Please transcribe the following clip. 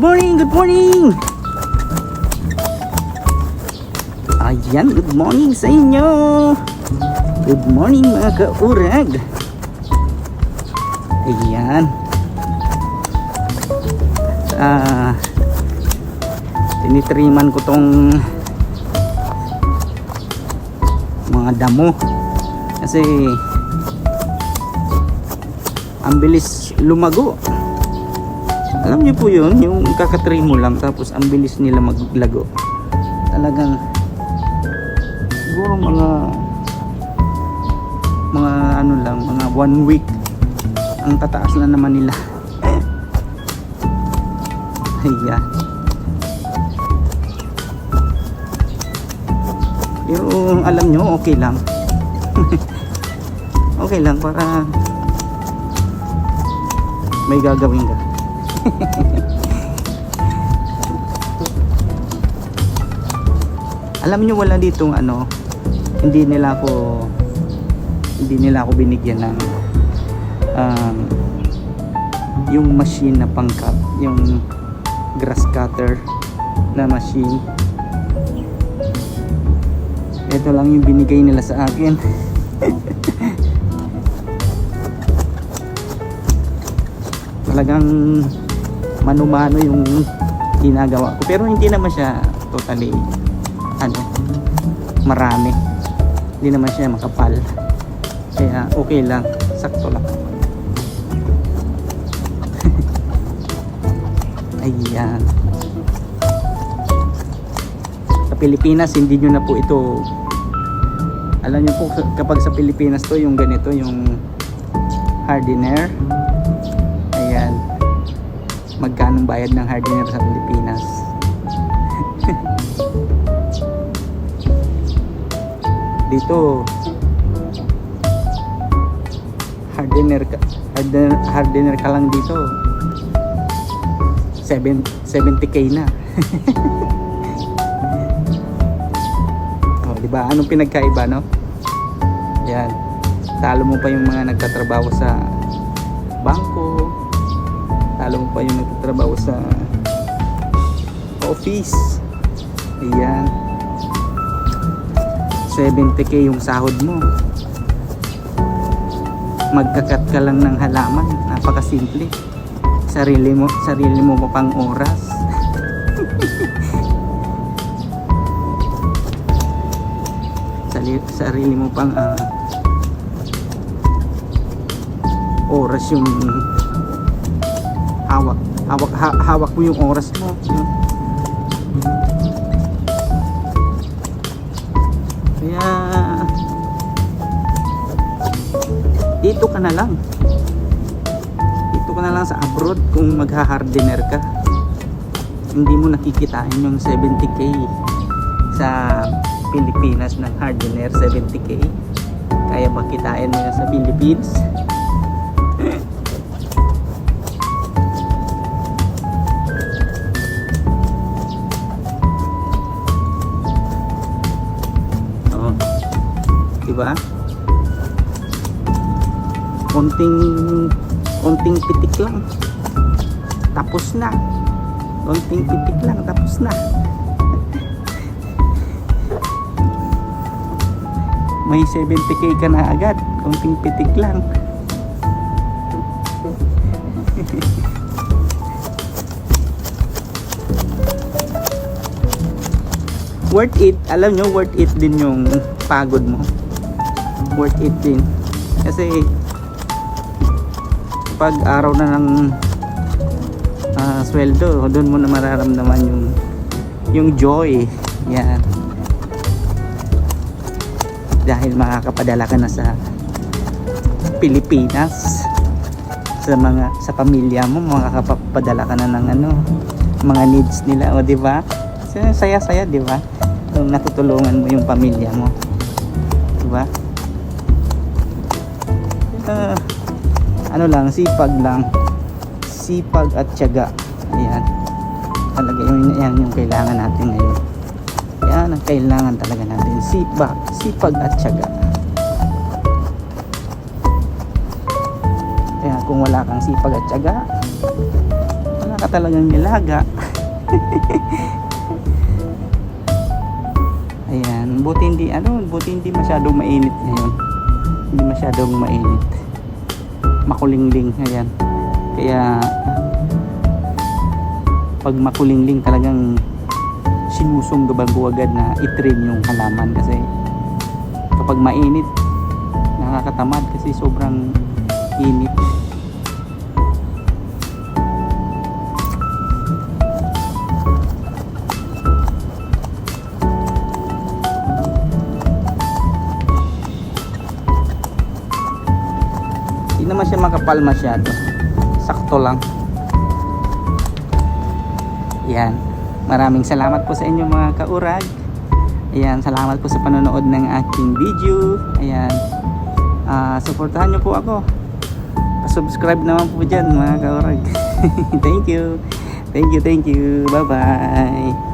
Good morning, good morning. Ayan, good morning sa inyo. Good morning mga kaurag. Ayan. Tinitriman ko tong mga damo kasi ang bilis lumago. Alam niyo po yun, yung kakatrim mo lang tapos ang bilis nila maglago. Talagang siguro mga ano lang, mga 1 week ang tataas na naman nila. Ayan. Yung alam nyo, okay lang. Okay lang para may gagawin ka. Alam nyo, wala ditong ano, hindi nila ako binigyan ng yung machine na pangkat, yung grass cutter na machine. Ito lang yung binigay nila sa akin. Talagang mano-mano yung ginagawa ko, pero hindi naman siya totally marami, hindi naman siya makapal, kaya okay lang, sakto lang. Ayan. Sa Pilipinas hindi nyo na po ito, alam nyo po kapag sa Pilipinas to yung ganito, yung hardener. Ayan, magkano bayad ng hardener sa Pilipinas? Dito hardener ka lang dito 70k na. Oh, diba? Anong pinagkaiba, no? Yan, talo mo pa yung mga nagtatrabaho sa bangko, talo mo pa yung nagtatrabaho sa office. Ayan, 70k yung sahod mo, magkakat ka lang ng halaman, napakasimple. Sarili mo pa pang oras. Sarili mo pang oras yung hawak mo yung oras mo. Kaya dito ka na lang sa abroad kung magha-hardener ka. Hindi mo nakikitain yung 70k sa Pilipinas ng hardener. 70k kaya ba kitain mo yan sa Philippines? Oh, diba? Konting pitik lang tapos na. Konting pitik lang tapos na. May 70k ka na agad, konting pitik lang. Worth it. Alam nyo, worth it din yung pagod mo. Worth it din kasi pag araw na ng sweldo, doon mo na mararamdaman yung joy. Yan, dahil makakapadala ka na sa Pilipinas sa pamilya mo, makakapadala ka na ng mga needs nila, o di ba? Saya-saya, di ba? Kung natutulungan mo yung pamilya mo, di ba? Ano lang, sipag at tiyaga. Ayan, talaga yan yung kailangan natin ngayon. Yan ang kailangan talaga natin, sipag at tiyaga. Kaya kung wala kang sipag at tiyaga, wala ka talagang nilaga. Ayan, buti hindi masyadong mainit ngayon. Hindi masyadong mainit. Makulingling, ayan. Kaya pag makulingling talagang sinusunggaban ko agad na i-trim yung halaman kasi kapag mainit nakakatamad kasi sobrang init. Hindi naman siya makapal masyado, sakto lang. Yan, maraming salamat po sa inyo mga kaurag. Ayan, salamat po sa panonood ng aking video. Ayan, supportahan nyo po ako. Subscribe naman po dyan mga kaurag. Thank you. Bye bye.